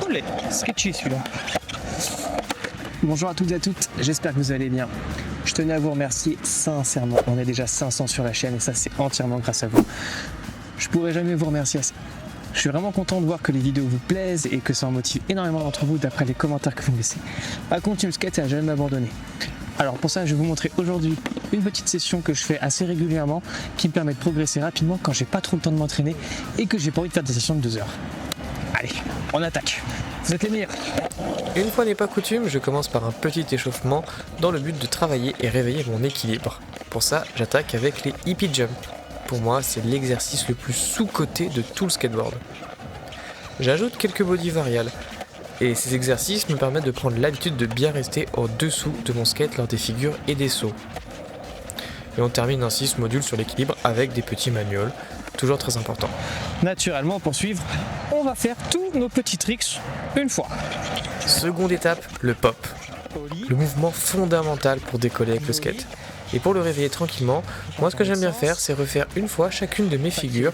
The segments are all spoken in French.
Olé, sketchy celui-là. Bonjour à toutes et à toutes, j'espère que vous allez bien. Je tenais à vous remercier sincèrement, on est déjà 500 sur la chaîne et ça c'est entièrement grâce à vous. Je pourrais jamais vous remercier assez. Je suis vraiment content de voir que les vidéos vous plaisent et que ça en motive énormément d'entre vous d'après les commentaires que vous me laissez. À continuer le skate et à jamais m'abandonner. Alors pour ça je vais vous montrer aujourd'hui une petite session que je fais assez régulièrement qui me permet de progresser rapidement quand j'ai pas trop le temps de m'entraîner et que j'ai pas envie de faire des sessions de 2 heures. Allez, on attaque. Vous êtes les meilleurs. Une fois n'est pas coutume, je commence par un petit échauffement dans le but de travailler et réveiller mon équilibre. Pour ça, j'attaque avec les hippie jump. Pour moi, c'est l'exercice le plus sous-coté de tout le skateboard. J'ajoute quelques body variales. Et ces exercices me permettent de prendre l'habitude de bien rester en dessous de mon skate lors des figures et des sauts. Et on termine ainsi ce module sur l'équilibre avec des petits manuals, toujours très important. Naturellement, pour suivre, on va faire tous nos petits tricks une fois. Seconde étape, le pop. Le mouvement fondamental pour décoller avec le skate. Et pour le réveiller tranquillement, moi ce que j'aime bien faire, c'est refaire une fois chacune de mes figures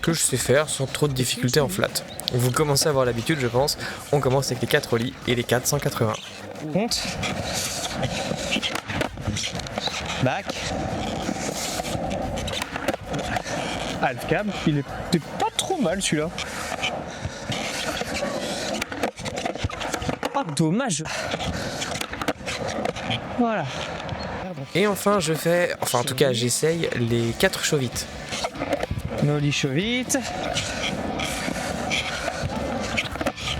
que je sais faire sans trop de difficultés en flat. Vous commencez à avoir l'habitude, je pense. On commence avec les 4 ollies et les 480. Compte. Back. Half cab. Il était pas trop mal celui-là. Ah, dommage. Voilà. Et enfin, je fais, en tout cas, j'essaye les 4 chauvites. Nollie chaud vite.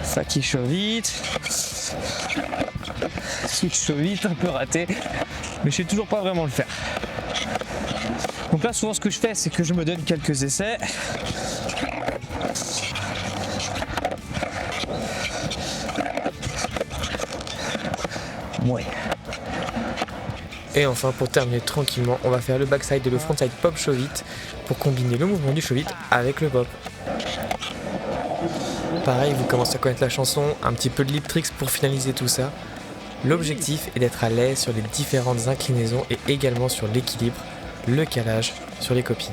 Faki chaud vite. Switch chaud vite, un peu raté. Mais je sais toujours pas vraiment le faire. Donc là, souvent, ce que je fais, c'est que je me donne quelques essais. Ouais. Et enfin, pour terminer tranquillement, on va faire le backside et le frontside pop chauvite pour combiner le mouvement du chauvite avec le pop. Pareil, vous commencez à connaître la chanson, un petit peu de lip tricks pour finaliser tout ça. L'objectif est d'être à l'aise sur les différentes inclinaisons et également sur l'équilibre, le calage sur les copings.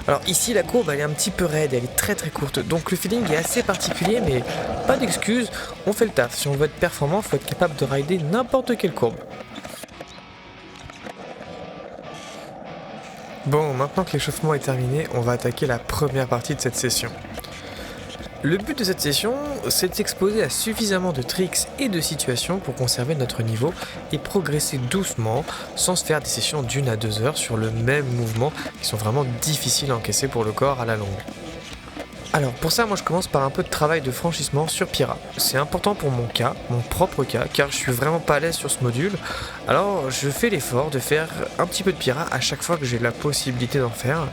Alors ici la courbe elle est un petit peu raide, elle est très courte, donc le feeling est assez particulier mais pas d'excuses, on fait le taf. Si on veut être performant, il faut être capable de rider n'importe quelle courbe. Bon, maintenant que l'échauffement est terminé, on va attaquer la première partie de cette session. Le but de cette session, c'est de s'exposer à suffisamment de tricks et de situations pour conserver notre niveau et progresser doucement sans se faire des sessions d'1 à 2 heures sur le même mouvement qui sont vraiment difficiles à encaisser pour le corps à la longue. Alors pour ça, moi je commence par un peu de travail de franchissement sur Pyra. C'est important pour mon cas, mon propre cas, car je suis vraiment pas à l'aise sur ce module. Alors je fais l'effort de faire un petit peu de Pyra à chaque fois que j'ai la possibilité d'en faire,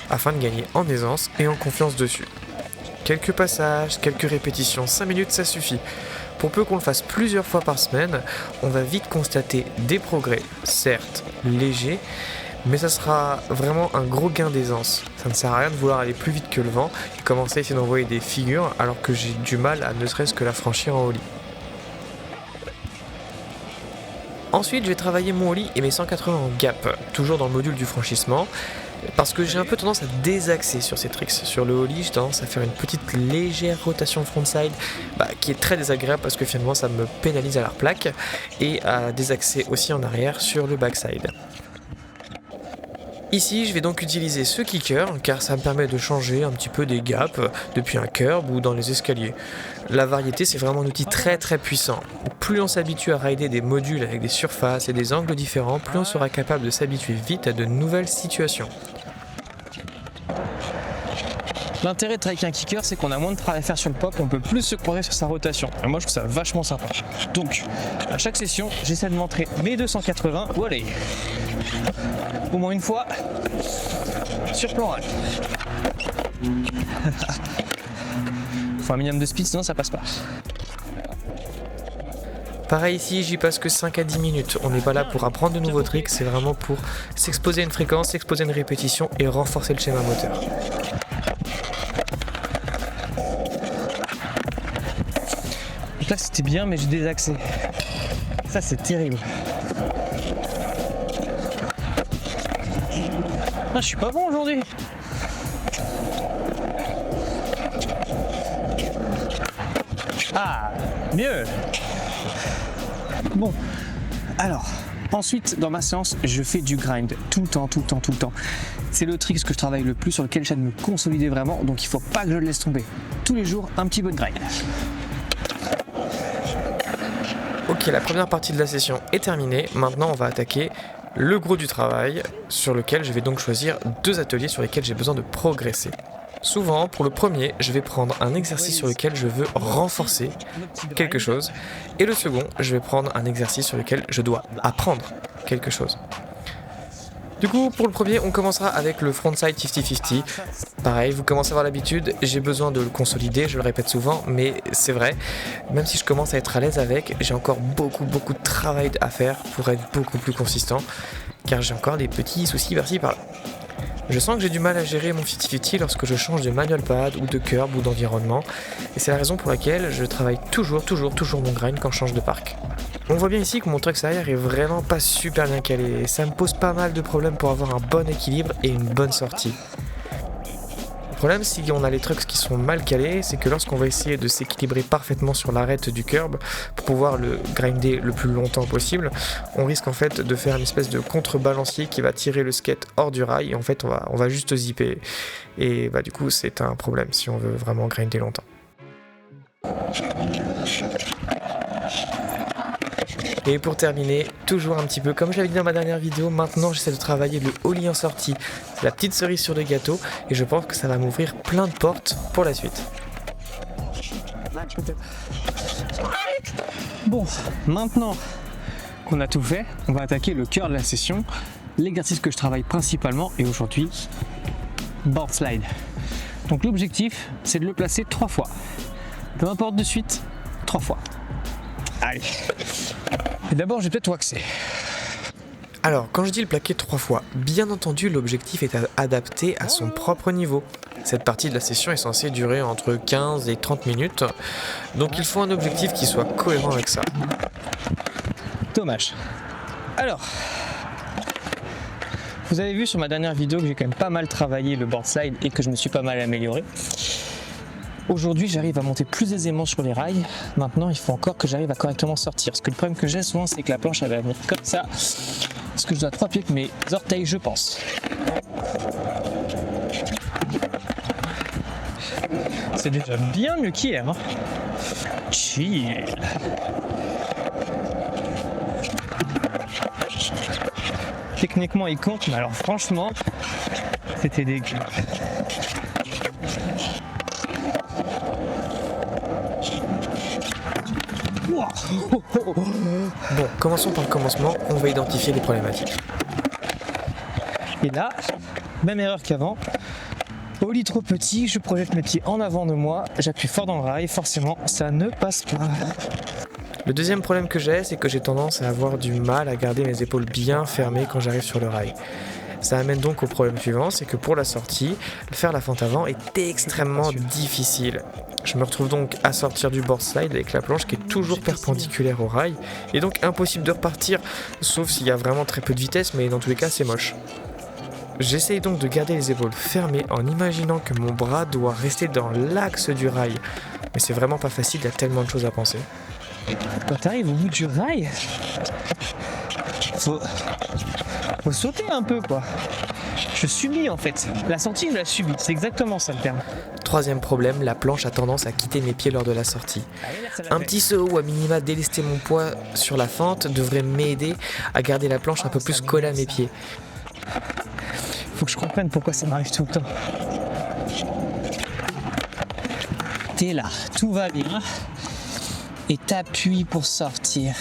afin de gagner en aisance et en confiance dessus. Quelques passages, quelques répétitions, 5 minutes ça suffit. Pour peu qu'on le fasse plusieurs fois par semaine, on va vite constater des progrès, certes légers, mais ça sera vraiment un gros gain d'aisance. Ça ne sert à rien de vouloir aller plus vite que le vent et commencer à essayer d'envoyer des figures alors que j'ai du mal à ne serait-ce que la franchir en ollie. Ensuite, je vais travailler mon ollie et mes 180 en gap, toujours dans le module du franchissement, parce que j'ai un peu tendance à désaxer sur ces tricks. Sur le ollie, j'ai tendance à faire une petite légère rotation frontside qui est très désagréable parce que finalement ça me pénalise à la plaque, et à désaxer aussi en arrière sur le backside. Ici, je vais donc utiliser ce kicker car ça me permet de changer un petit peu des gaps depuis un curb ou dans les escaliers. La variété, c'est vraiment un outil très puissant. Plus on s'habitue à rider des modules avec des surfaces et des angles différents, plus on sera capable de s'habituer vite à de nouvelles situations. L'intérêt de travailler avec un kicker, c'est qu'on a moins de travail à faire sur le pop, on peut plus se concentrer sur sa rotation. Et moi, je trouve ça vachement sympa. Donc, à chaque session, j'essaie de montrer mes 280. Voilà. Au moins une fois sur plan rack. Faut un minimum de speed, sinon ça passe pas. Pareil ici, j'y passe que 5 à 10 minutes. On n'est pas là pour apprendre de nouveaux tricks, c'est vraiment pour s'exposer à une fréquence, s'exposer à une répétition et renforcer le schéma moteur. Donc là c'était bien, mais j'ai désaxé. Ça c'est terrible. Ah, je suis pas bon aujourd'hui. Mieux. Bon, alors, ensuite, dans ma séance, je fais du grind tout le temps. C'est le trick que je travaille le plus, sur lequel j'essaie de me consolider vraiment, donc il faut pas que je le laisse tomber. Tous les jours, un petit peu de grind. Ok, la première partie de la session est terminée. Maintenant, on va attaquer le gros du travail, sur lequel je vais donc choisir 2 ateliers sur lesquels j'ai besoin de progresser. Souvent, pour le premier, je vais prendre un exercice sur lequel je veux renforcer quelque chose, et le second, je vais prendre un exercice sur lequel je dois apprendre quelque chose. Du coup, pour le premier, on commencera avec le frontside 50-50. Pareil, vous commencez à avoir l'habitude, j'ai besoin de le consolider, je le répète souvent, mais c'est vrai, même si je commence à être à l'aise avec, j'ai encore beaucoup de travail à faire pour être beaucoup plus consistant, car j'ai encore des petits soucis par-ci par-là. Je sens que j'ai du mal à gérer mon 50-50 lorsque je change de manual pad ou de curb ou d'environnement, et c'est la raison pour laquelle je travaille toujours mon grind quand je change de parc. On voit bien ici que mon truck arrière est vraiment pas super bien calé, et ça me pose pas mal de problèmes pour avoir un bon équilibre et une bonne sortie. Le problème, si on a les trucks qui sont mal calés, c'est que lorsqu'on va essayer de s'équilibrer parfaitement sur l'arête du curb pour pouvoir le grinder le plus longtemps possible, on risque en fait de faire une espèce de contrebalancier qui va tirer le skate hors du rail, et en fait on va juste zipper, et du coup c'est un problème si on veut vraiment grinder longtemps. Et pour terminer, toujours un petit peu comme j'avais dit dans ma dernière vidéo, maintenant j'essaie de travailler le ollie en sortie. C'est la petite cerise sur le gâteau, et je pense que ça va m'ouvrir plein de portes pour la suite. Bon, maintenant qu'on a tout fait, on va attaquer le cœur de la session, l'exercice que je travaille principalement, et aujourd'hui, board slide. Donc l'objectif, c'est de le placer 3 fois. Peu importe de suite, 3 fois. Allez. Et d'abord, je vais peut-être waxer. Alors, quand je dis le plaquer 3 fois, bien entendu, l'objectif est adapté à son propre niveau. Cette partie de la session est censée durer entre 15 et 30 minutes, donc il faut un objectif qui soit cohérent avec ça. Dommage. Alors, vous avez vu sur ma dernière vidéo que j'ai quand même pas mal travaillé le board slide et que je me suis pas mal amélioré. Aujourd'hui, j'arrive à monter plus aisément sur les rails. Maintenant, il faut encore que j'arrive à correctement sortir. Parce que le problème que j'ai souvent, c'est que la planche elle va venir comme ça. Parce que je dois 3 pieds avec mes orteils, je pense. C'est déjà bien mieux qu'hier. Hein. Chill. Techniquement, il compte, mais alors franchement, c'était dégueu. Bon, commençons par le commencement, on va identifier les problématiques. Et là, même erreur qu'avant. Au lit trop petit, je projette mes pieds en avant de moi, j'appuie fort dans le rail, forcément ça ne passe pas. Le deuxième problème que j'ai, c'est que j'ai tendance à avoir du mal à garder mes épaules bien fermées quand j'arrive sur le rail. Ça amène donc au problème suivant, c'est que pour la sortie, faire la fente avant est extrêmement difficile. Je me retrouve donc à sortir du board slide avec la planche qui est toujours perpendiculaire au rail, et donc impossible de repartir, sauf s'il y a vraiment très peu de vitesse, mais dans tous les cas c'est moche. J'essaye donc de garder les épaules fermées en imaginant que mon bras doit rester dans l'axe du rail, mais c'est vraiment pas facile, il y a tellement de choses à penser. Quand t'arrives au bout du rail, faut sauter un peu quoi. Je subis en fait. La sortie, je la subis. C'est exactement ça le terme. Troisième problème, la planche a tendance à quitter mes pieds lors de la sortie. Un petit saut ou à minima délester mon poids sur la fente devrait m'aider à garder la planche un peu plus collée à mes pieds. Faut que je comprenne pourquoi ça m'arrive tout le temps. T'es là, tout va bien. Et t'appuies pour sortir.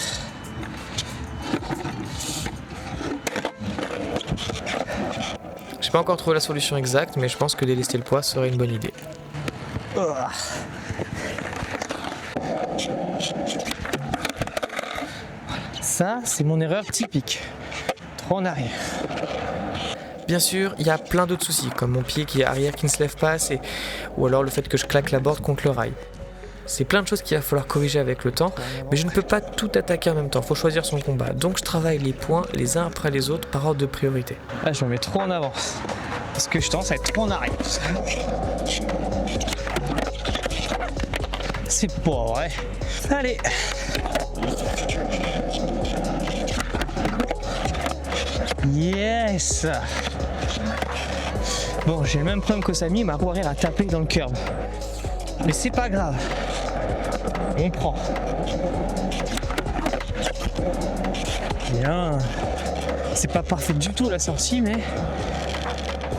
J'ai pas encore trouvé la solution exacte, mais je pense que délester le poids serait une bonne idée. Ça, c'est mon erreur typique. Trop en arrière. Bien sûr, il y a plein d'autres soucis, comme mon pied qui est arrière qui ne se lève pas assez, ou alors le fait que je claque la board contre le rail. C'est plein de choses qu'il va falloir corriger avec le temps, mais je ne peux pas tout attaquer en même temps, faut choisir son combat. Donc je travaille les points les uns après les autres par ordre de priorité. Là, je me mets trop en avant. Parce que je tendance à être trop en arrière. C'est pas vrai. Allez. Yes. Bon, j'ai le même problème que Samy, ma roue arrière a tapé dans le curb. Mais c'est pas grave. On prend. Bien. C'est pas parfait du tout la sortie, mais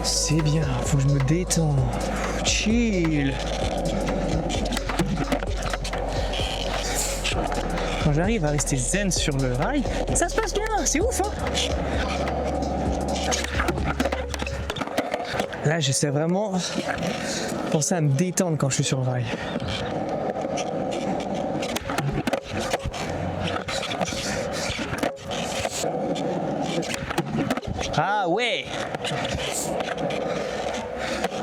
c'est bien. Faut que je me détende. Chill. Quand j'arrive à rester zen sur le rail, ça se passe bien. C'est ouf, hein. Là, j'essaie vraiment de penser à me détendre quand je suis sur le rail. Ah ouais!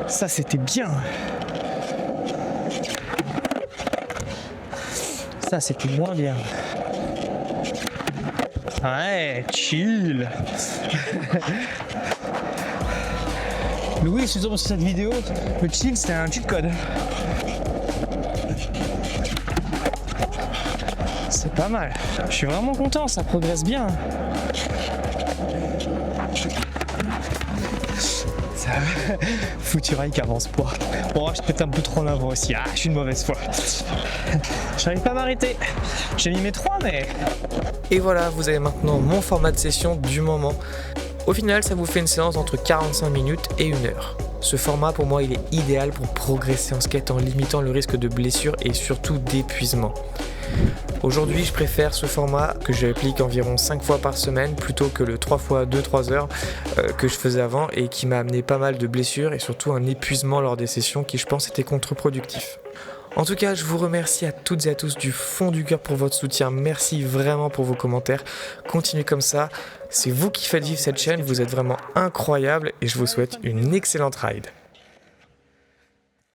Ça, c'était bien. Ça, c'était moins bien. Ouais, chill. Louis, je suis tombé sur cette vidéo. Le chill, c'était un cheat code. C'est pas mal. Je suis vraiment content, ça progresse bien. Ça... Foutu rail qui avance pas. Bon, je pète un peu trop en avant aussi. Ah, je suis une mauvaise foi. J'arrive pas à m'arrêter. J'ai mis mes 3, mais... Et voilà, vous avez maintenant mon format de session du moment. Au final, ça vous fait une séance entre 45 minutes et 1 heure. Ce format, pour moi, il est idéal pour progresser en skate en limitant le risque de blessure et surtout d'épuisement. Aujourd'hui, je préfère ce format que j'applique environ 5 fois par semaine plutôt que le 3 fois 2-3 heures que je faisais avant et qui m'a amené pas mal de blessures et surtout un épuisement lors des sessions qui, je pense, était contre-productif. En tout cas, je vous remercie à toutes et à tous du fond du cœur pour votre soutien. Merci vraiment pour vos commentaires. Continuez comme ça. C'est vous qui faites vivre cette chaîne. Vous êtes vraiment incroyables et je vous souhaite une excellente ride.